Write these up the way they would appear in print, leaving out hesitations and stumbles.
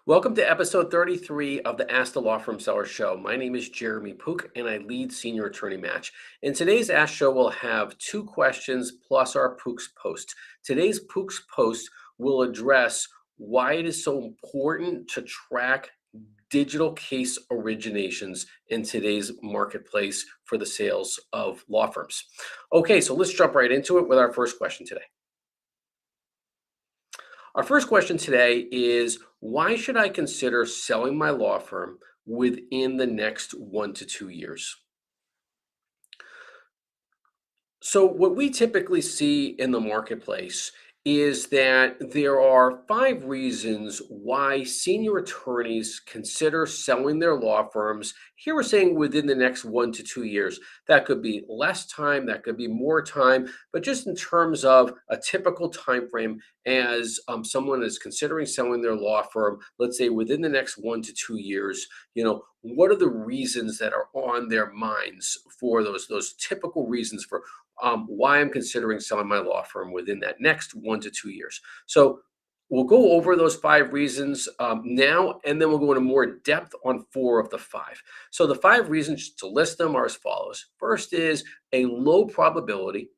Welcome to episode 33 of the Ask the Law Firm Seller Show. My name is Jeremy Poock and I lead Senior Attorney Match. In today's Ask Show, we'll have two questions plus our Poock's post. Today's Poock's post will address why it is so important to track digital case originations in today's marketplace for the sales of law firms. Okay, so let's jump right into it with our first question today. Our first question today is why should I consider selling my law firm within the next 1 to 2 years? So, what we typically see in the marketplace is that there are five reasons why senior attorneys consider selling their law firms. Here we're saying within the next 1 to 2 years. That could be less time, that could be more time, but just in terms of a typical time frame, as someone is considering selling their law firm, let's say within the next 1 to 2 years, what are the reasons that are on their minds for those typical reasons for why I'm considering selling my law firm within that next 1 to 2 years. So we'll go over those five reasons now, and then we'll go into more depth on four of the five. So the five reasons to list them are as follows. First is a low probability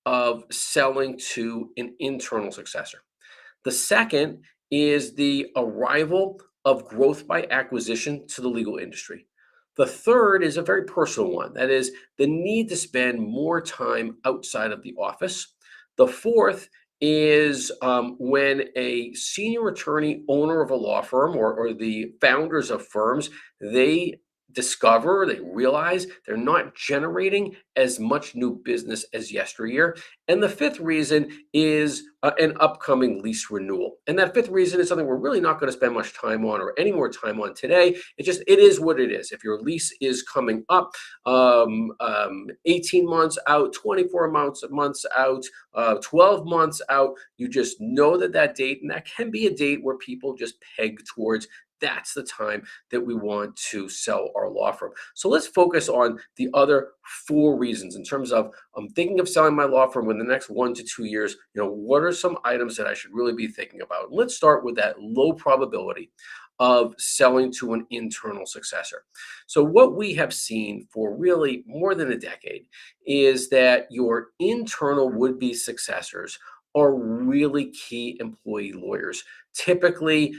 of selling to an internal successor. The second is the arrival of growth by acquisition to the legal industry. The third is a very personal one. That is the need to spend more time outside of the office. The fourth is when a senior attorney, owner of a law firm, or the founders of firms, they realize they're not generating as much new business as yesteryear. And the fifth reason is an upcoming lease renewal. And that fifth reason is something we're really not going to spend much time on or any more time on today. It is what it is. If your lease is coming up 18 months out, 24 months out, 12 months out, you just know that date, and that can be a date where people just peg towards that's the time that we want to sell our law firm. So let's focus on the other four reasons in terms of I'm thinking of selling my law firm in the next 1 to 2 years. What are some items that I should really be thinking about? Let's start with that low probability of selling to an internal successor. So what we have seen for really more than a decade is that your internal would-be successors are really key employee lawyers. Typically,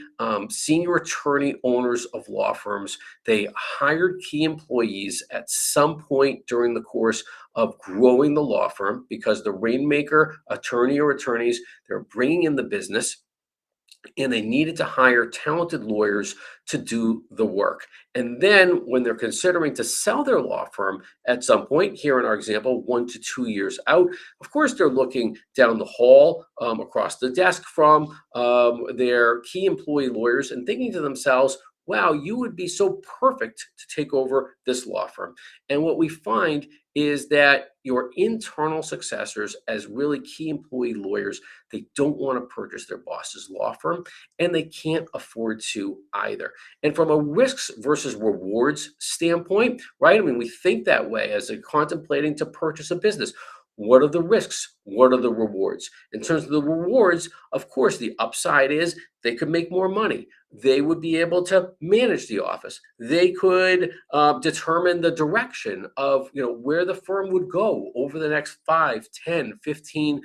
senior attorney owners of law firms, they hired key employees at some point during the course of growing the law firm because the rainmaker attorney or attorneys, they're bringing in the business and they needed to hire talented lawyers to do the work. And then when they're considering to sell their law firm at some point, here in our example, 1 to 2 years out, of course, they're looking down the hall across the desk from their key employee lawyers and thinking to themselves, wow, you would be so perfect to take over this law firm. And what we find is that your internal successors, as really key employee lawyers, they don't want to purchase their boss's law firm, and they can't afford to either. And from a risks versus rewards standpoint, right? I mean, we think that way as a contemplating to purchase a business. What are the risks? What are the rewards? In terms of the rewards, of course, the upside is they could make more money. They would be able to manage the office. They could determine the direction of where the firm would go over the next 5, 10, 15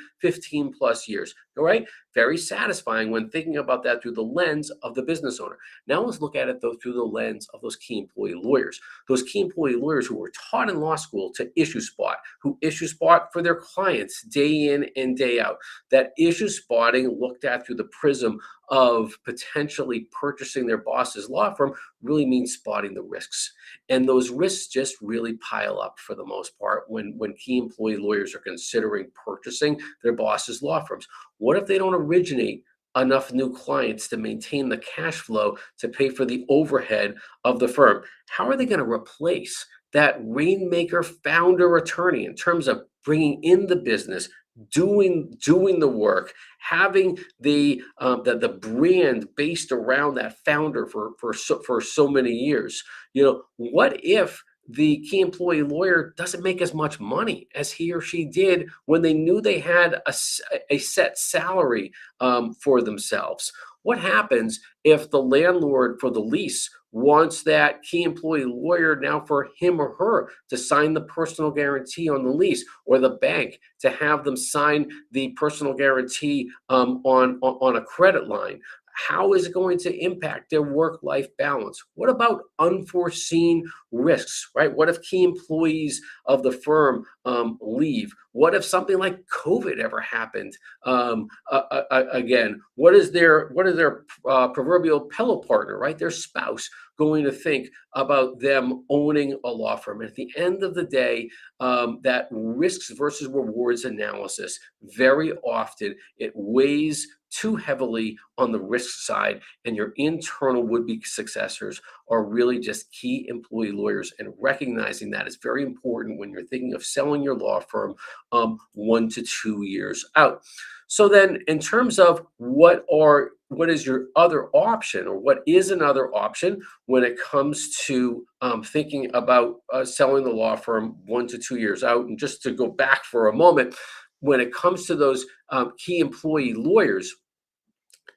plus years. All right. Very satisfying when thinking about that through the lens of the business owner. Now let's look at it though through the lens of those key employee lawyers. Those key employee lawyers who were taught in law school to issue spot, who issue spot for their clients day in and day out. That issue spotting looked at through the prism of potentially purchasing their boss's law firm really means spotting the risks. And those risks just really pile up for the most part when key employee lawyers are considering purchasing their boss's law firms. What if they don't originate enough new clients to maintain the cash flow to pay for the overhead of the firm? How are they going to replace that rainmaker founder attorney in terms of bringing in the business, doing the work, having the brand based around that founder for so many years? What if the key employee lawyer doesn't make as much money as he or she did when they knew they had a set salary for themselves? What happens if the landlord for the lease wants that key employee lawyer now for him or her to sign the personal guarantee on the lease, or the bank to have them sign the personal guarantee on a credit line? How is it going to impact their work-life balance? What about unforeseen risks, right? What if key employees of the firm leave? What if something like COVID ever happened? Again, what is their proverbial pillow partner, right? Their spouse going to think about them owning a law firm? And at the end of the day, that risks versus rewards analysis, very often it weighs too heavily on the risk side, and your internal would-be successors are really just key employee lawyers. And recognizing that is very important when you're thinking of selling your law firm 1 to 2 years out. So then, in terms of what is your other option, or what is another option when it comes to thinking about selling the law firm 1 to 2 years out? And just to go back for a moment, when it comes to those key employee lawyers,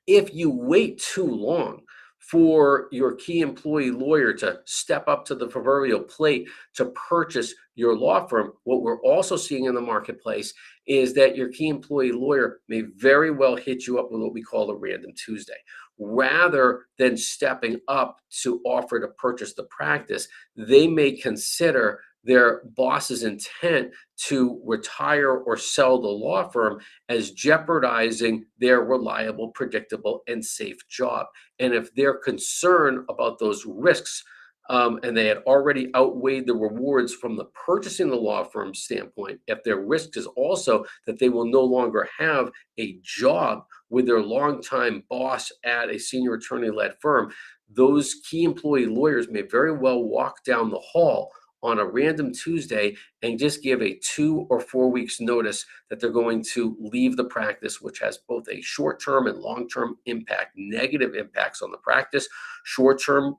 if you wait too long for your key employee lawyer to step up to the proverbial plate to purchase your law firm, what we're also seeing in the marketplace is that your key employee lawyer may very well hit you up with what we call a random Tuesday. Rather than stepping up to offer to purchase the practice, they may consider their boss's intent to retire or sell the law firm as jeopardizing their reliable, predictable, and safe job. And if they're concerned about those risks, and they had already outweighed the rewards from the purchasing the law firm standpoint, if their risk is also that they will no longer have a job with their longtime boss at a senior attorney-led firm, those key employee lawyers may very well walk down the hall on a random Tuesday and just give a 2 or 4 weeks notice that they're going to leave the practice, which has both a short-term and long-term impact, negative impacts on the practice. Short-term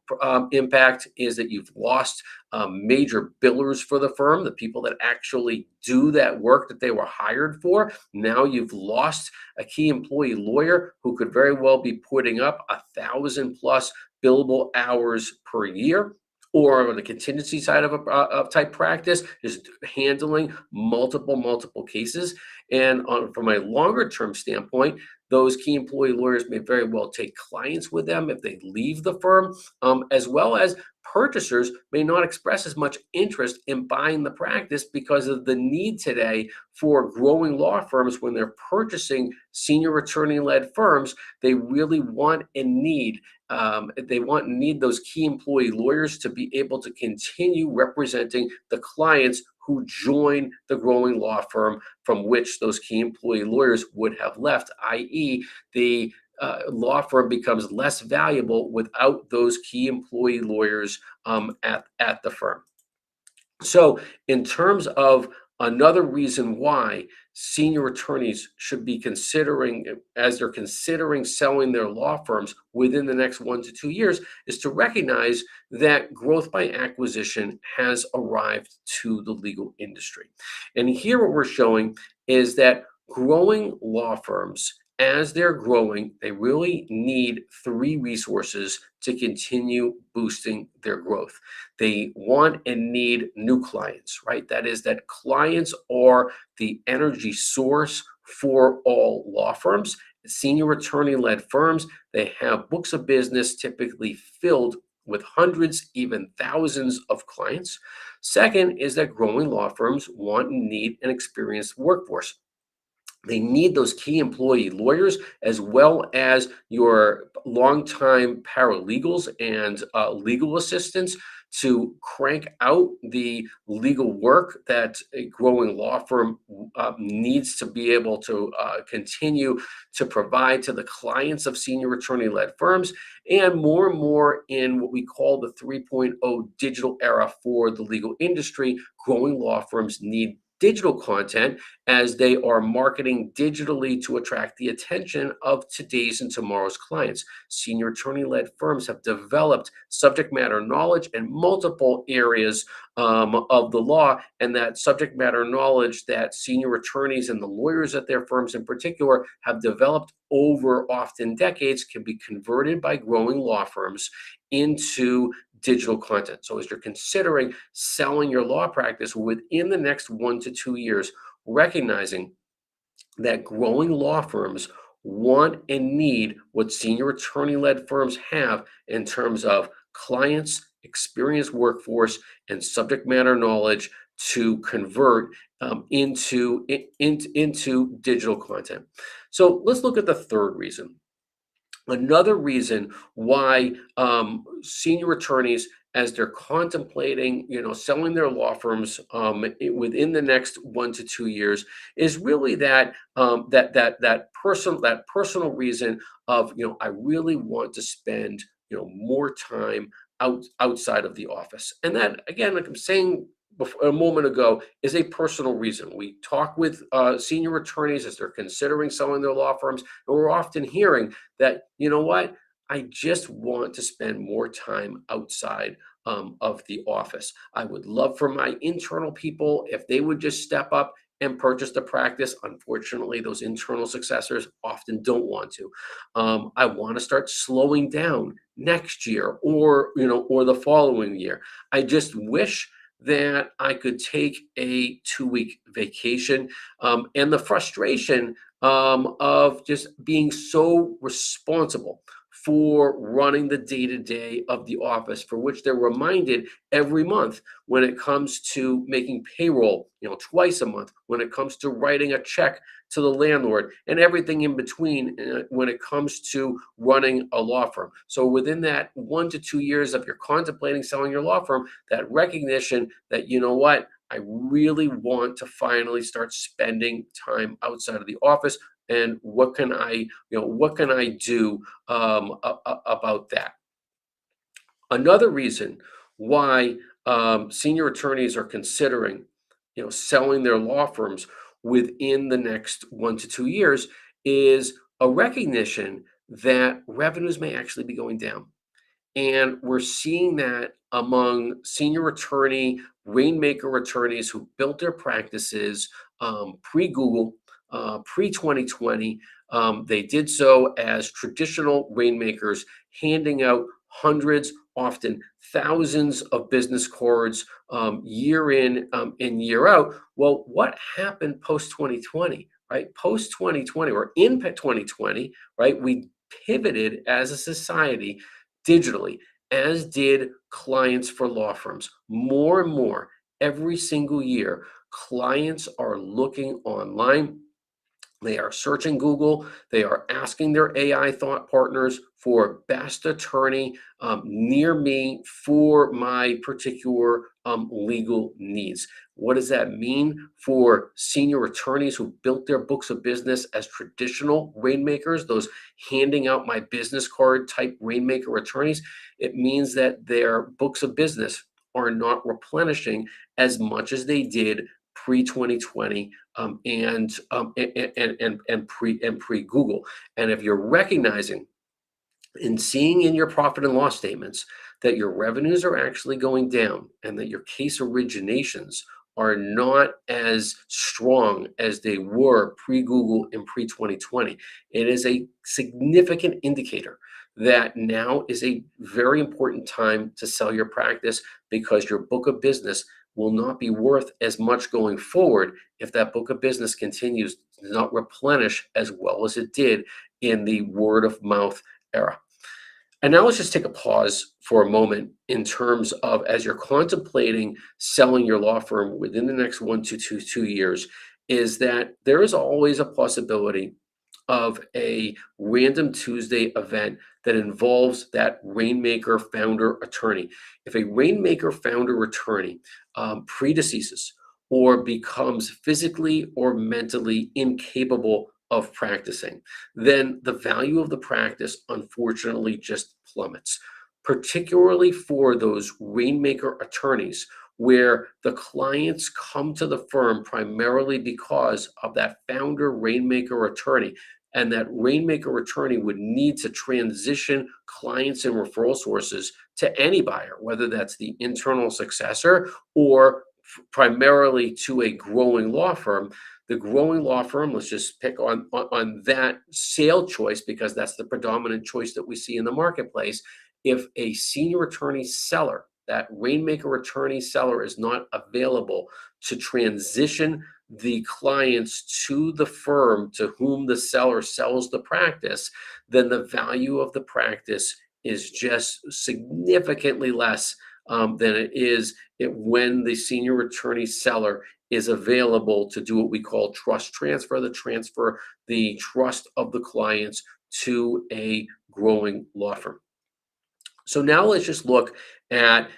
impact is that you've lost major billers for the firm, the people that actually do that work that they were hired for. Now you've lost a key employee lawyer who could very well be putting up 1,000+ billable hours per year. Or on the contingency side of a type practice, is handling multiple cases. And from a longer term standpoint, those key employee lawyers may very well take clients with them if they leave the firm, as well as purchasers may not express as much interest in buying the practice because of the need today for growing law firms. When they're purchasing senior attorney-led firms, they really want and need those key employee lawyers to be able to continue representing the clients who join the growing law firm from which those key employee lawyers would have left, i.e., the law firm becomes less valuable without those key employee lawyers at the firm. So, in terms of another reason why senior attorneys should be considering, as they're considering selling their law firms within the next 1 to 2 years, is to recognize that growth by acquisition has arrived to the legal industry. And here, what we're showing is that growing law firms, as they're growing, they really need three resources to continue boosting their growth. They want and need new clients, right? That is, that clients are the energy source for all law firms. Senior attorney-led firms, they have books of business typically filled with hundreds, even thousands of clients. Second is that growing law firms want and need an experienced workforce. They need those key employee lawyers, as well as your longtime paralegals and legal assistants, to crank out the legal work that a growing law firm needs to be able to continue to provide to the clients of senior attorney-led firms. And more in what we call the 3.0 digital era for the legal industry, growing law firms need digital content as they are marketing digitally to attract the attention of today's and tomorrow's clients. Senior attorney-led firms have developed subject matter knowledge in multiple areas of the law, and that subject matter knowledge that senior attorneys and the lawyers at their firms in particular have developed over often decades can be converted by growing law firms into digital content. So as you're considering selling your law practice within the next 1 to 2 years, recognizing that growing law firms want and need what senior attorney led firms have in terms of clients, experienced workforce, and subject matter knowledge to convert into digital content. So let's look at the third reason. Another reason why senior attorneys, as they're contemplating, selling their law firms within the next 1 to 2 years, is really that personal reason of, I really want to spend more time outside of the office, and that, again, like I'm saying before, a moment ago, is a personal reason. We talk with senior attorneys as they're considering selling their law firms, and we're often hearing that, what, I just want to spend more time outside of the office. I would love for my internal people if they would just step up and purchase the practice. Unfortunately, those internal successors often don't want to. I want to start slowing down next year, or the following year. I just wish that I could take a 2-week vacation, and the frustration of just being so responsible for running the day-to-day of the office, for which they're reminded every month when it comes to making payroll, twice a month, when it comes to writing a check to the landlord, and everything in between when it comes to running a law firm. So within that 1 to 2 years of you're contemplating selling your law firm, that recognition that, what, I really want to finally start spending time outside of the office, and what can I do about that? Another reason why senior attorneys are considering, selling their law firms within the next 1 to 2 years is a recognition that revenues may actually be going down. And we're seeing that among senior attorney, rainmaker attorneys who built their practices pre-Google, pre-2020. They did so as traditional rainmakers, handing out hundreds, often thousands of business cards year in and year out. Well, what happened post 2020, right? Post 2020, or in 2020, right? We pivoted as a society digitally, as did clients for law firms. More and more every single year, clients are looking online. They are searching Google. They are asking their AI thought partners for best attorney near me for my particular legal needs. What does that mean for senior attorneys who built their books of business as traditional rainmakers, those handing out my business card type rainmaker attorneys? It means that their books of business are not replenishing as much as they did pre 2020 and pre Google. And if you're recognizing and seeing in your profit and loss statements that your revenues are actually going down, and that your case originations are not as strong as they were pre-Google and pre-2020, it is a significant indicator that now is a very important time to sell your practice, because your book of business will not be worth as much going forward if that book of business continues to not replenish as well as it did in the word of mouth era. And now let's just take a pause for a moment in terms of, as you're contemplating selling your law firm within the next 1 to 2 years, is that there is always a possibility of a random Tuesday event that involves that rainmaker founder attorney. If a rainmaker founder attorney predeceases or becomes physically or mentally incapable of practicing, then the value of the practice unfortunately just plummets, particularly for those rainmaker attorneys where the clients come to the firm primarily because of that founder rainmaker attorney. And that rainmaker attorney would need to transition clients and referral sources to any buyer, whether that's the internal successor or primarily to a growing law firm. The growing law firm, let's just pick on that sale choice because that's the predominant choice that we see in the marketplace. If a senior attorney seller, that rainmaker attorney seller, is not available to transition the clients to the firm to whom the seller sells the practice, then the value of the practice is just significantly less than it is when the senior attorney seller is available to do what we call trust transfer, the transfer the trust of the clients to a growing law firm. So now let's just look at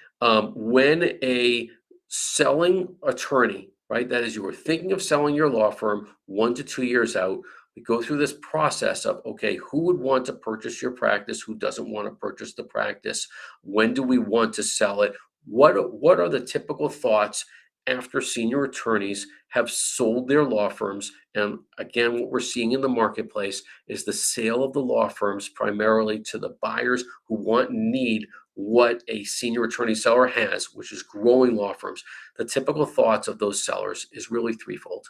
when a selling attorney, right? That is, you are thinking of selling your law firm 1 to 2 years out. We go through this process of, okay, who would want to purchase your practice? Who doesn't want to purchase the practice? When do we want to sell it? What are the typical thoughts after senior attorneys have sold their law firms? And again, what we're seeing in the marketplace is the sale of the law firms primarily to the buyers who want and need what a senior attorney seller has, which is growing law firms. The typical thoughts of those sellers is really threefold.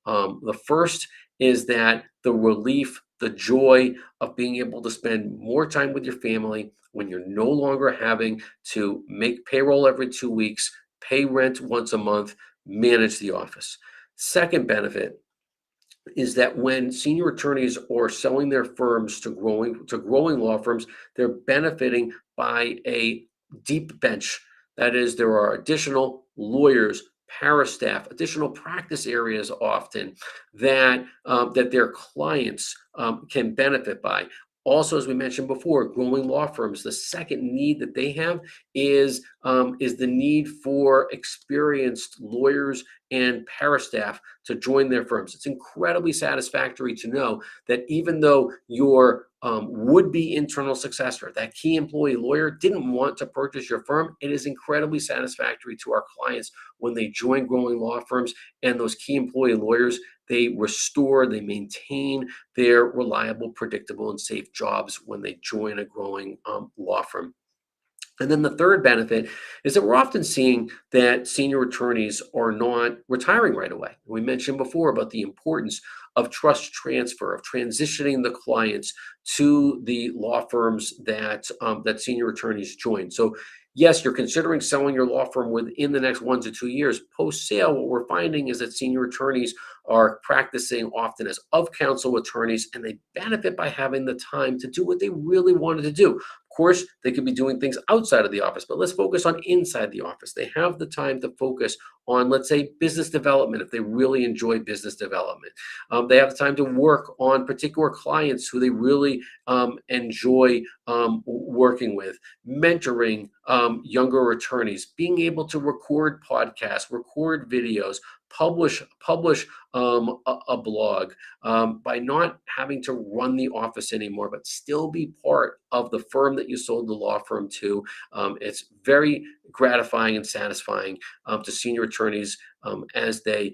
The first is that the relief, the joy of being able to spend more time with your family when you're no longer having to make payroll every 2 weeks, pay rent once a month, manage the office. Second benefit is that when senior attorneys are selling their firms to growing law firms, they're benefiting by a deep bench. That is, there are additional lawyers, para staff, additional practice areas often that their clients can benefit by. Also, as we mentioned before, growing law firms, the second need that they have is the need for experienced lawyers and para staff to join their firms. It's incredibly satisfactory to know that even though your would-be internal successor, that key employee lawyer, didn't want to purchase your firm, it is incredibly satisfactory to our clients when they join growing law firms, and those key employee lawyers, they restore, they maintain their reliable, predictable, and safe jobs when they join a growing law firm. And then the third benefit is that we're often seeing that senior attorneys are not retiring right away. We mentioned before about the importance of trust transfer, of transitioning the clients to the law firms that senior attorneys join. So yes, you're considering selling your law firm within the next 1 to 2 years. Post-sale, what we're finding is that senior attorneys are practicing often as of-counsel attorneys, and they benefit by having the time to do what they really wanted to do. Of course, they could be doing things outside of the office, but let's focus on inside the office. They have the time to focus on, let's say, business development if they really enjoy business development. They have the time to work on particular clients who they really enjoy working with, mentoring younger attorneys, being able to record podcasts, record videos, publish a blog, by not having to run the office anymore, but still be part of the firm that you sold the law firm to. It's very gratifying and satisfying to senior attorneys as they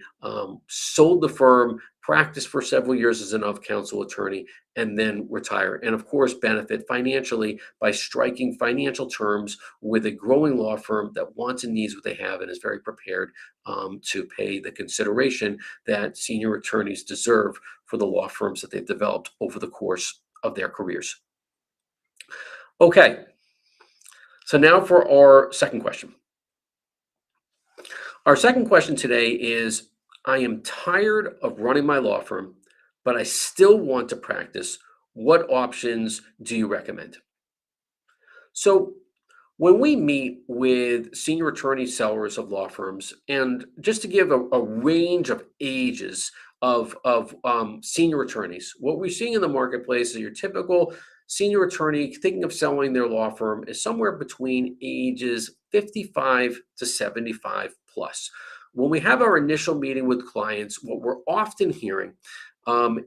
sold the firm, practiced for several years as an of-counsel attorney, and then retire. And of course, benefit financially by striking financial terms with a growing law firm that wants and needs what they have and is very prepared to pay the consideration that senior attorneys deserve for the law firms that they've developed over the course of their careers. Okay, so now for our second question. Our second question today is, I am tired of running my law firm, but I still want to practice. What options do you recommend? So when we meet with senior attorney sellers of law firms, and just to give a range of ages of senior attorneys, what we're seeing in the marketplace is your typical senior attorney thinking of selling their law firm is somewhere between ages 55 to 75 plus. When we have our initial meeting with clients, what we're often hearing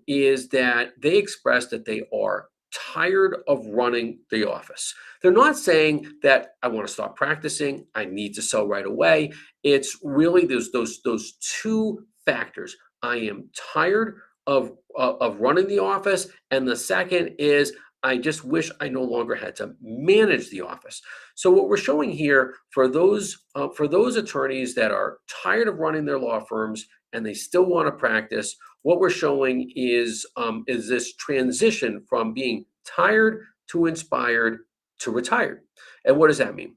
is that they express that they are tired of running the office. They're not saying that I want to stop practicing, I need to sell right away. It's really those two factors. I am tired of running the office, and the second is I just wish I no longer had to manage the office. So what we're showing here for those attorneys that are tired of running their law firms and they still want to practice, what we're showing is this transition from being tired to inspired to retired. And what does that mean?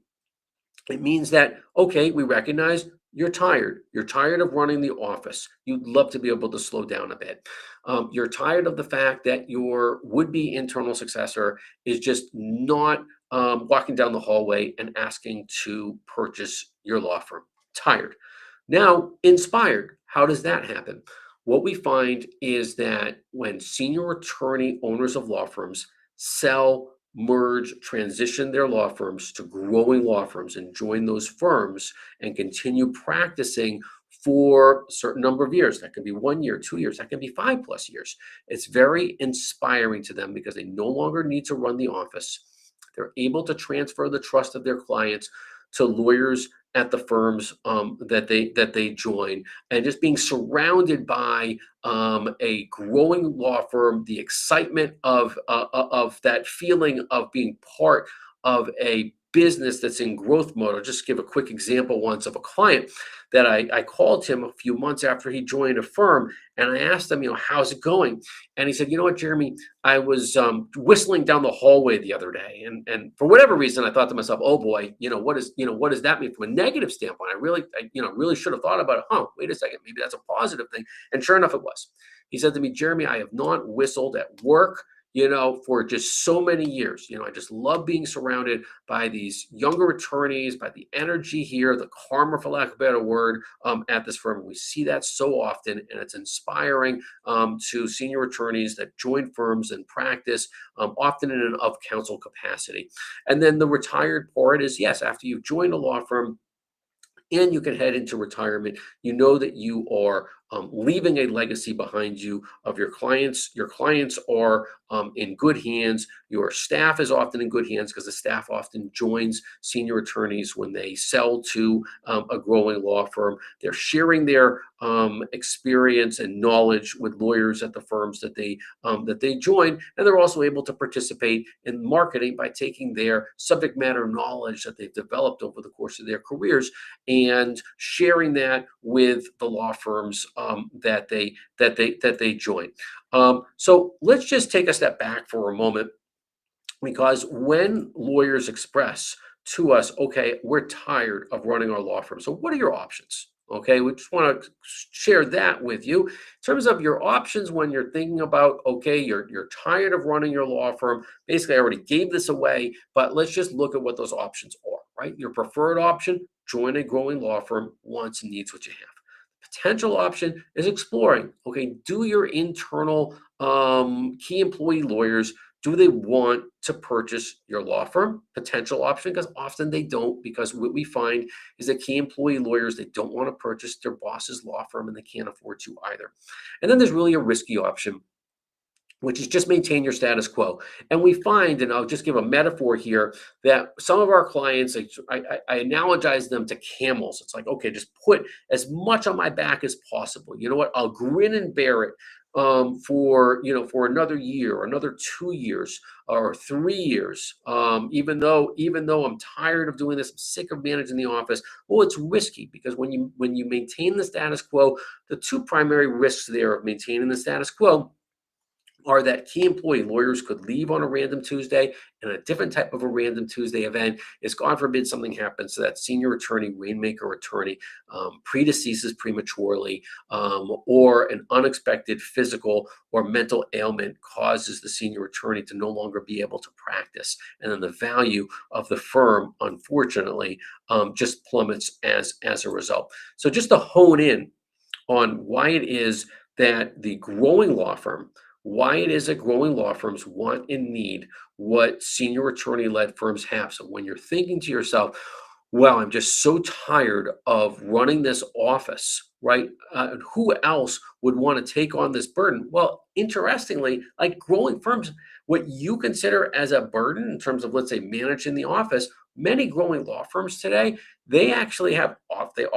It means that, okay, we recognize you're tired. You're tired of running the office. You'd love to be able to slow down a bit. You're tired of the fact that your would be internal successor is just not walking down the hallway and asking to purchase your law firm. Tired. Now, inspired. How does that happen? What we find is that when senior attorney owners of law firms sell, merge, transition their law firms to growing law firms and join those firms and continue practicing for a certain number of years. That could be 1 year, 2 years, that can be 5+ years. It's very inspiring to them because they no longer need to run the office. They're able to transfer the trust of their clients to lawyers at the firms that they join, and just being surrounded by a growing law firm, the excitement of that feeling of being part of a business that's in growth mode. I'll just give a quick example once of a client that I called him a few months after he joined a firm, and I asked him, how's it going? And he said, you know what, Jeremy, I was whistling down the hallway the other day, and for whatever reason, I thought to myself, oh boy, what does that mean from a negative standpoint? I really should have thought about it. Wait a second, maybe that's a positive thing. And sure enough, it was. He said to me, Jeremy, I have not whistled at work, for just so many years. I just love being surrounded by these younger attorneys, by the energy here, the karma, for lack of a better word, at this firm. We see that so often, and it's inspiring to senior attorneys that join firms and practice, often in an of counsel capacity. And then the retired part is, yes, after you've joined a law firm, and you can head into retirement, you know that you are leaving a legacy behind you of your clients. Your clients are in good hands. Your staff is often in good hands because the staff often joins senior attorneys when they sell to a growing law firm. They're sharing their experience and knowledge with lawyers at the firms that they join, and they're also able to participate in marketing by taking their subject matter knowledge that they've developed over the course of their careers and sharing that with the law firms that they join. So let's just take a step back for a moment, because when lawyers express to us, okay, we're tired of running our law firm, so what are your options? Okay, we just want to share that with you in terms of your options when you're thinking about, okay, you're tired of running your law firm. Basically, I already gave this away, but let's just look at what those options are, right? Your preferred option: join a growing law firm, wants and needs what you have. Potential option is exploring, okay, do your internal key employee lawyers, do they want to purchase your law firm? Potential option, because often they don't, because what we find is that key employee lawyers, they don't want to purchase their boss's law firm and they can't afford to either. And then there's really a risky option, which is just maintain your status quo. And we find, and I'll just give a metaphor here, that some of our clients, I analogize them to camels. It's like, okay, just put as much on my back as possible. You know what? I'll grin and bear it for another year, or another 2 years, or 3 years. Even though I'm tired of doing this, I'm sick of managing the office. Well, it's risky, because when you maintain the status quo, the two primary risks there of maintaining the status quo are that key employee lawyers could leave on a random Tuesday, and a different type of a random Tuesday event is, God forbid, something happens to that senior attorney, rainmaker attorney, predeceases prematurely, or an unexpected physical or mental ailment causes the senior attorney to no longer be able to practice. And then the value of the firm, unfortunately, just plummets as a result. So just to hone in on why it is that the growing law firm, why it is that growing law firms want and need what senior attorney-led firms have. So when you're thinking to yourself, well, I'm just so tired of running this office, right? Who else would want to take on this burden? Well, interestingly, like growing firms, what you consider as a burden in terms of, let's say, managing the office, Many growing law firms today, they actually have they have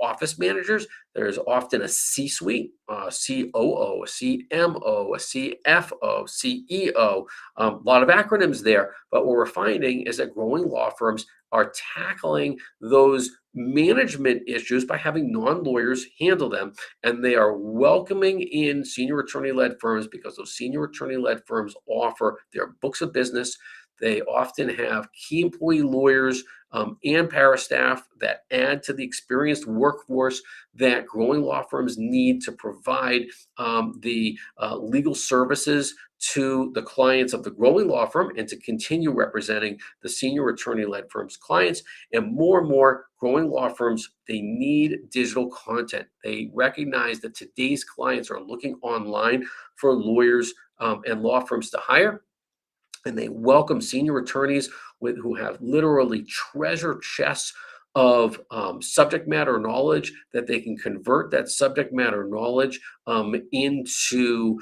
office managers. There's often a C-suite, COO, a CMO, a CFO, CEO, a lot of acronyms there. But what we're finding is that growing law firms are tackling those management issues by having non-lawyers handle them, and they are welcoming in senior attorney-led firms because those senior attorney-led firms offer their books of business. They often have key employee lawyers and para staff that add to the experienced workforce that growing law firms need to provide the legal services to the clients of the growing law firm and to continue representing the senior attorney-led firm's clients. And more growing law firms, they need digital content. They recognize that today's clients are looking online for lawyers and law firms to hire, and they welcome senior attorneys who have literally treasure chests of subject matter knowledge that they can convert that subject matter knowledge into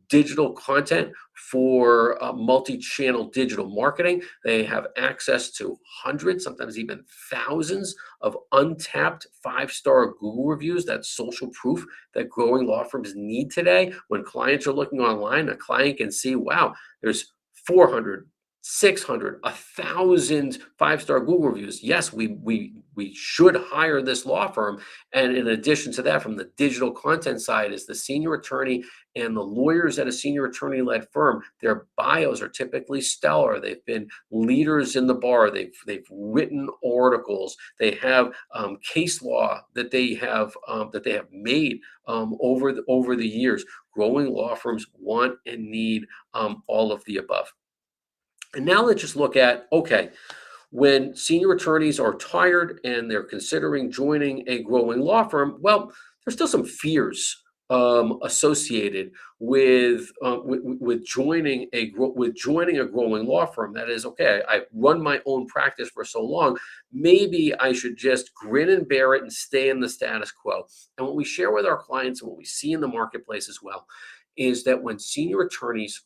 digital content for multi-channel digital marketing. They have access to hundreds, sometimes even thousands of untapped five-star Google reviews. That's social proof that growing law firms need today. When clients are looking online, a client can see, wow, there's 400, 600, 1,000 five-star Google reviews. Yes, we should hire this law firm. And in addition to that, from the digital content side, is the senior attorney and the lawyers at a senior attorney-led firm. Their bios are typically stellar. They've been leaders in the bar. They've written articles. They have case law that they have made over the years. Growing law firms want and need all of the above. And now let's just look at, okay, when senior attorneys are tired and they're considering joining a growing law firm, well, there's still some fears associated with joining a growing law firm. That is, okay, I've run my own practice for so long, maybe I should just grin and bear it and stay in the status quo. And what we share with our clients and what we see in the marketplace as well is that when senior attorneys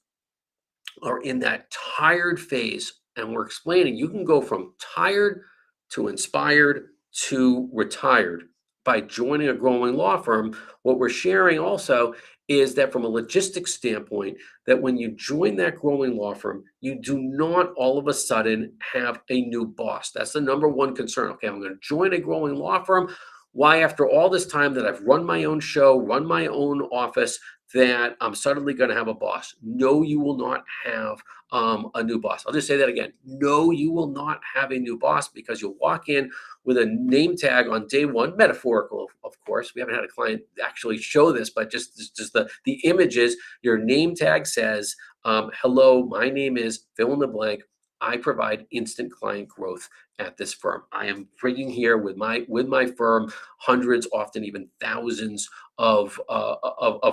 are in that tired phase, and we're explaining you can go from tired to inspired to retired by joining a growing law firm. What we're sharing also is that from a logistics standpoint, that when you join that growing law firm, you do not all of a sudden have a new boss. That's the number one concern. Okay, I'm going to join a growing law firm. Why, after all this time that I've run my own show, run my own office, that I'm suddenly going to have a boss? No, you will not have a new boss. I'll just say that again. No, you will not have a new boss, because you'll walk in with a name tag on day one, metaphorical, of course. We haven't had a client actually show this, but just the images. Your name tag says, hello, my name is fill in the blank. I provide instant client growth at this firm. I am bringing here with my firm hundreds, often even thousands of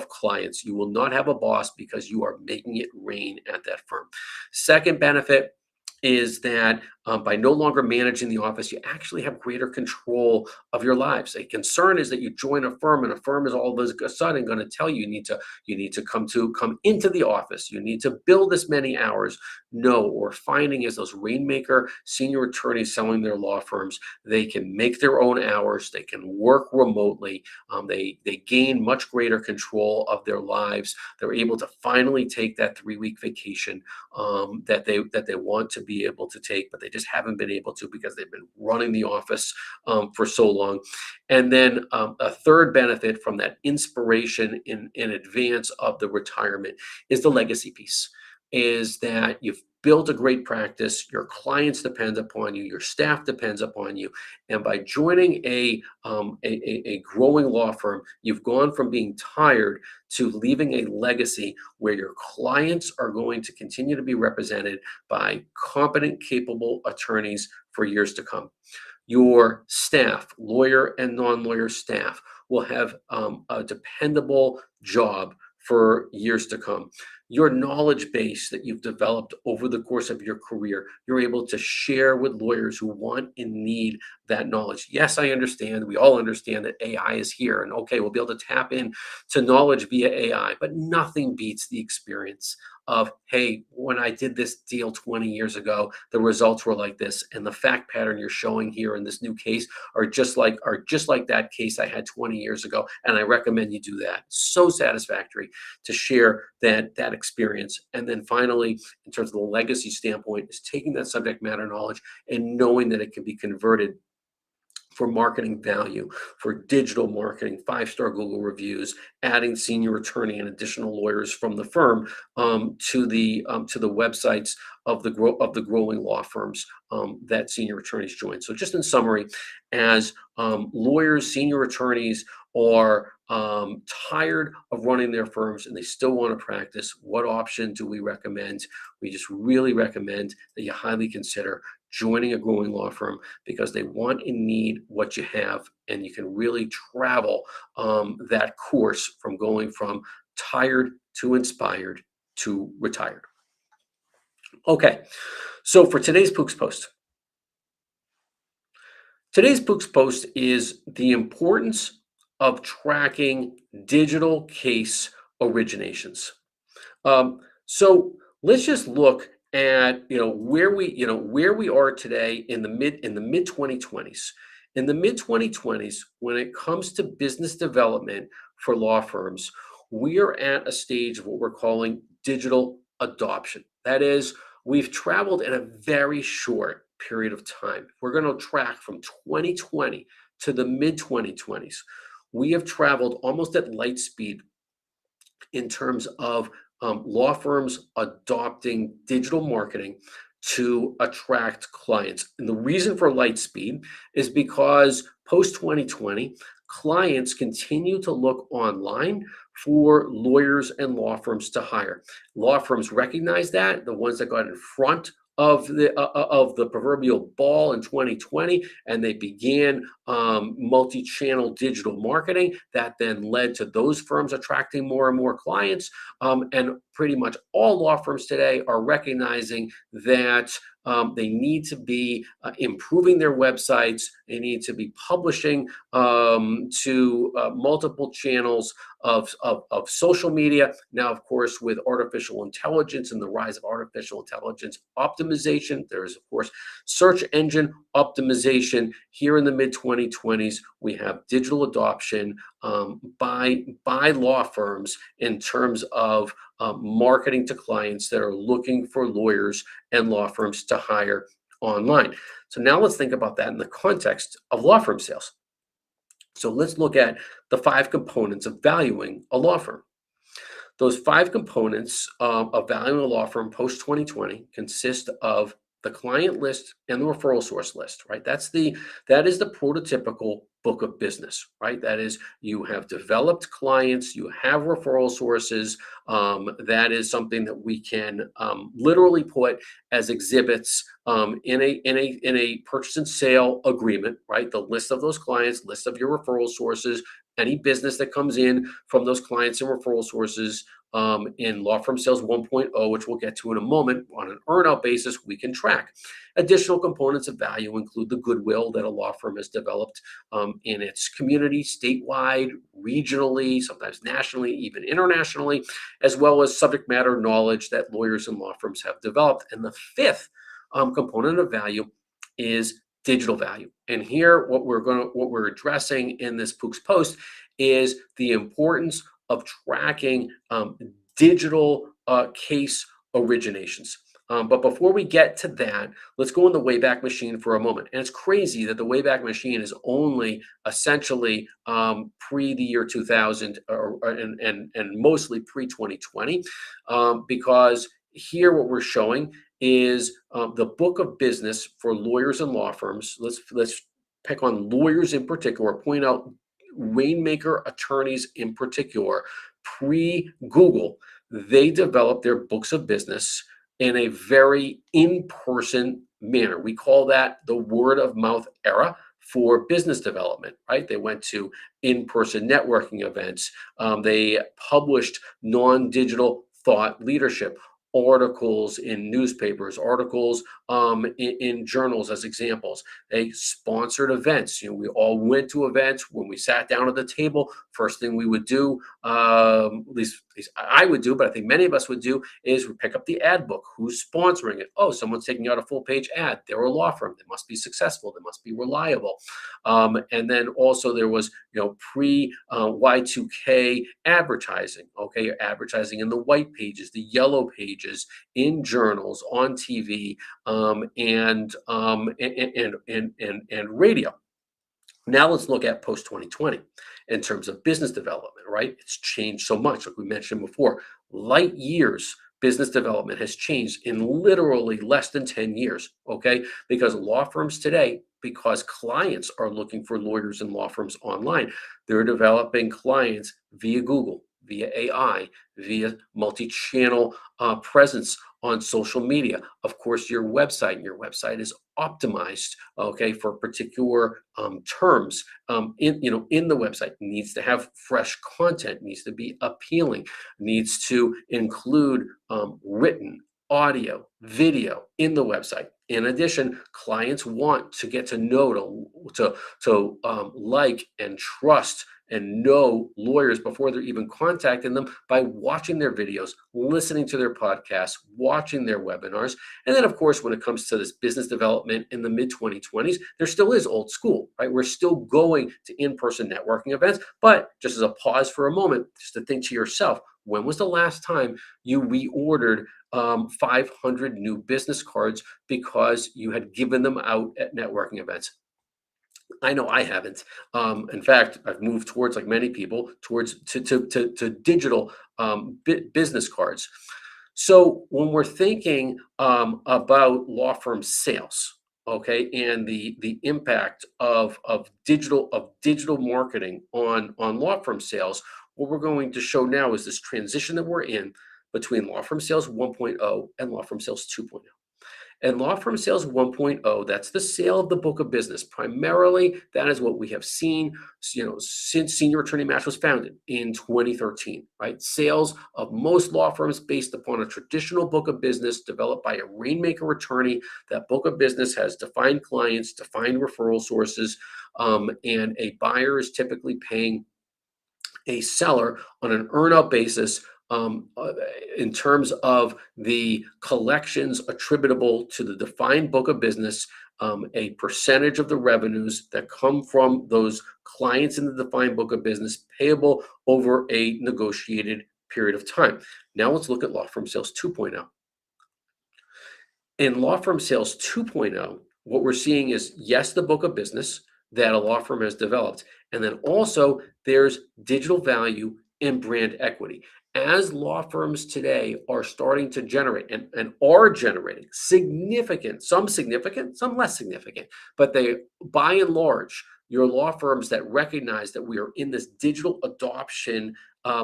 clients. You will not have a boss because you are making it rain at that firm. Second benefit is that by no longer managing the office, you actually have greater control of your lives. A concern is that you join a firm, and a firm is all of a sudden going to tell you you need to come into the office. You need to bill this many hours. No, what we're finding is those rainmaker senior attorneys selling their law firms, they can make their own hours. They can work remotely. They gain much greater control of their lives. They're able to finally take that 3-week vacation that they want to be able to take, but they just haven't been able to because they've been running the office for so long. And then a third benefit from that inspiration in advance of the retirement is the legacy piece, is that you've built a great practice, your clients depend upon you, your staff depends upon you, and by joining a growing law firm, you've gone from being tired to leaving a legacy where your clients are going to continue to be represented by competent, capable attorneys for years to come. Your staff, lawyer and non-lawyer staff, will have a dependable job for years to come. Your knowledge base that you've developed over the course of your career, you're able to share with lawyers who want and need that knowledge. Yes, I understand. We all understand that AI is here, and okay, we'll be able to tap in to knowledge via AI, but nothing beats the experience of, hey, when I did this deal 20 years ago, the results were like this, and the fact pattern you're showing here in this new case are just like that case I had 20 years ago, and I recommend you do that. So satisfactory to share that experience. And then finally, in terms of the legacy standpoint, is taking that subject matter knowledge and knowing that it can be converted for marketing value, for digital marketing, 5-star Google reviews, adding senior attorney and additional lawyers from the firm to the websites of the growing law firms that senior attorneys join. So, just in summary, as lawyers, senior attorneys are tired of running their firms and they still want to practice, what option do we recommend? We just really recommend that you highly consider joining a growing law firm, because they want and need what you have, and you can really travel that course from going from tired to inspired to retired. Okay, so for today's Poock's Post. Today's Poock's Post is the importance of tracking digital case originations. So let's just look at where we are today in the mid 2020s. In the mid 2020s, when it comes to business development for law firms, we are at a stage of what we're calling digital adoption. That is, we've traveled in a very short period of time. We're going to track from 2020 to the mid 2020s. We have traveled almost at light speed in terms of law firms adopting digital marketing to attract clients. And the reason for light speed is because post 2020, clients continue to look online for lawyers and law firms to hire. Law firms recognize that, the ones that got in front of the proverbial ball in 2020, and they began multi-channel digital marketing. That then led to those firms attracting more and more clients. And pretty much all law firms today are recognizing that they need to be improving their websites. They need to be publishing to multiple channels of social media. Now, of course, with artificial intelligence and the rise of artificial intelligence optimization, there is, of course, search engine optimization. Here in the mid 2020s, we have digital adoption by law firms in terms of marketing to clients that are looking for lawyers and law firms to hire online. So now let's think about that in the context of law firm sales. So let's look at the 5 components of valuing a law firm. Those 5 components of valuing a law firm post 2020 consist of the client list and the referral source list, right? That is the prototypical book of business, right? That is, you have developed clients, you have referral sources. That is something that we can literally put as exhibits in a purchase and sale agreement, right? The list of those clients, list of your referral sources, any business that comes in from those clients and referral sources. In Law Firm Sales 1.0, which we'll get to in a moment, on an earn-out basis, we can track. Additional components of value include the goodwill that a law firm has developed in its community, statewide, regionally, sometimes nationally, even internationally, as well as subject matter knowledge that lawyers and law firms have developed. And the 5th component of value is digital value. And here, what we're addressing in this Poock's Post is the importance of tracking digital case originations. But before we get to that, let's go in the Wayback Machine for a moment. And it's crazy that the Wayback Machine is only essentially pre the year 2000 and mostly pre-2020, because here what we're showing is the book of business for lawyers and law firms. Let's pick on lawyers in particular, point out Rainmaker attorneys in particular. Pre-Google, they developed their books of business in a very in-person manner. We call that the word of mouth era for business development, right? They went to in-person networking events. They published non-digital thought leadership, articles in newspapers, articles in journals as examples. They sponsored events. We all went to events. When we sat down at the table, first thing we would do, at least least I would do, but I think many of us would do, is we pick up the ad book. Who's sponsoring it? Oh, someone's taking out a full page ad. They're a law firm. They must be successful. They must be reliable. And then also there was, pre Y2K advertising. Okay, you're advertising in the white pages, the yellow pages, in journals, on TV, and radio. Now let's look at post 2020 in terms of business development, right? It's changed so much, like we mentioned before. Light years business development has changed in literally less than 10 years, okay? Because law firms today, because clients are looking for lawyers and law firms online, they're developing clients via Google, via AI, via multi-channel presence on social media. Of course, your website is optimized, okay, for particular terms in the website. It needs to have fresh content, needs to be appealing, needs to include written, audio, video in the website. In addition, clients want to get to know, to like and trust and know lawyers before they're even contacting them by watching their videos, listening to their podcasts, watching their webinars. And then, of course, when it comes to this business development in the mid 2020s, there still is old school, right? We're still going to in-person networking events. But just as a pause for a moment, just to think to yourself, when was the last time you reordered 500 new business cards because you had given them out at networking events? I know I haven't. In fact, I've moved towards, like many people, towards to digital business cards. So when we're thinking about law firm sales, okay, and the impact of digital marketing on law firm sales, what we're going to show now is this transition that we're in between law firm sales 1.0 and law firm sales 2.0. And law firm sales 1.0, that's the sale of the book of business. Primarily, that is what we have seen, since Senior Attorney Match was founded in 2013, right? Sales of most law firms based upon a traditional book of business developed by a rainmaker attorney. That book of business has defined clients, defined referral sources, and a buyer is typically paying a seller on an earn-out basis in terms of the collections attributable to the defined book of business, a percentage of the revenues that come from those clients in the defined book of business payable over a negotiated period of time. Now let's look at law firm sales 2.0. In law firm sales 2.0, what we're seeing is, yes, the book of business that a law firm has developed, and then also there's digital value and brand equity. As law firms today are starting to generate and are generating significant, some less significant, but they, by and large, your law firms that recognize that we are in this digital adoption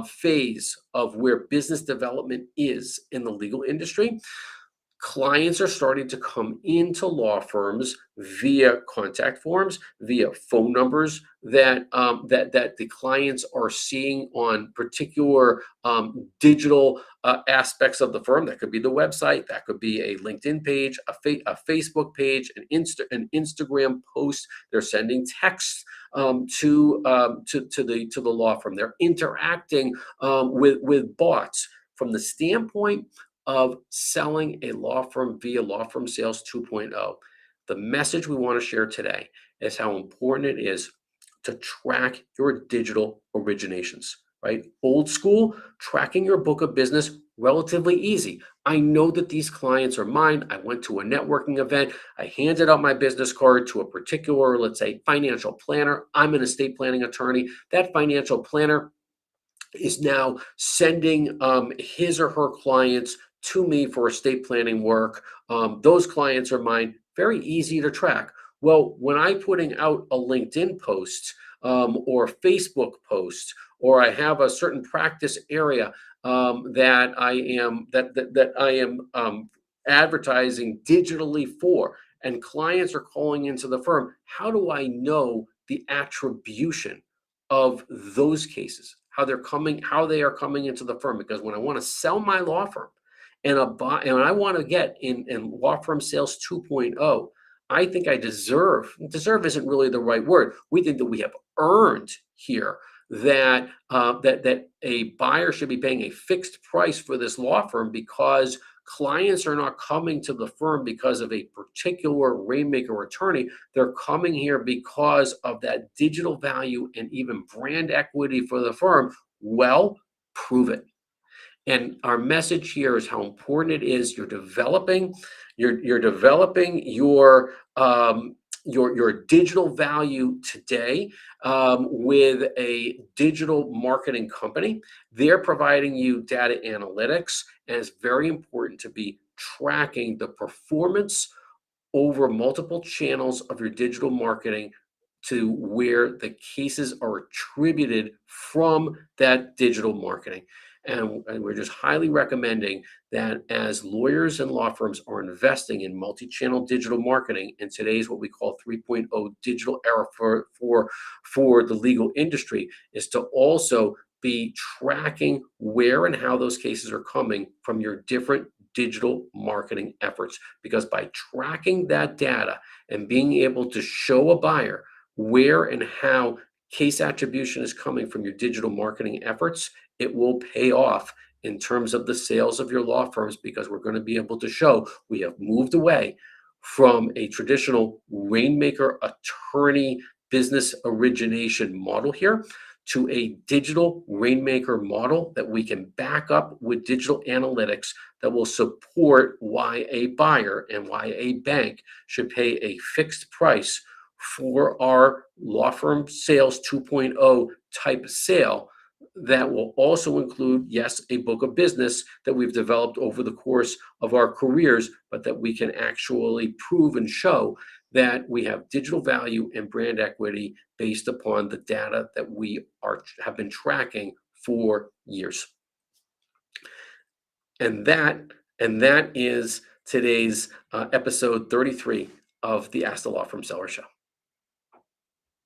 phase of where business development is in the legal industry. Clients are starting to come into law firms via contact forms, via phone numbers that the clients are seeing on particular digital aspects of the firm. That could be the website, that could be a LinkedIn page, a Facebook page, an Instagram post. They're sending texts to the law firm. They're interacting with bots. From the standpoint of selling a law firm via law firm sales 2.0, the message we want to share today is how important it is to track your digital originations, right? Old school, tracking your book of business, relatively easy. I know that these clients are mine. I went to a networking event. I handed out my business card to a particular, let's say, financial planner. I'm an estate planning attorney. That financial planner is now sending his or her clients to me for estate planning work. Those clients are mine. Very easy to track. Well, when I'm putting out a LinkedIn post or Facebook post, or I have a certain practice area that I am advertising digitally for, and clients are calling into the firm, how do I know the attribution of those cases? How they are coming into the firm? Because when I want to sell my law firm, and I want to get in law firm sales 2.0, I think I deserve isn't really the right word. We think that we have earned here that a buyer should be paying a fixed price for this law firm because clients are not coming to the firm because of a particular rainmaker attorney. They're coming here because of that digital value and even brand equity for the firm. Well, prove it. And our message here is how important it is you're developing, you're developing your digital value today with a digital marketing company. They're providing you data analytics, and it's very important to be tracking the performance over multiple channels of your digital marketing to where the cases are attributed from that digital marketing. And we're just highly recommending that as lawyers and law firms are investing in multi-channel digital marketing in today's what we call 3.0 digital era for the legal industry, is to also be tracking where and how those cases are coming from your different digital marketing efforts. Because by tracking that data and being able to show a buyer where and how case attribution is coming from your digital marketing efforts, it will pay off in terms of the sales of your law firms, because we're going to be able to show we have moved away from a traditional rainmaker attorney business origination model here to a digital rainmaker model that we can back up with digital analytics that will support why a buyer and why a bank should pay a fixed price for our law firm sales 2.0 type sale. That will also include, yes, a book of business that we've developed over the course of our careers, but that we can actually prove and show that we have digital value and brand equity based upon the data that we have been tracking for years. And that is today's episode 33 of the Ask the Law Firm Seller Show.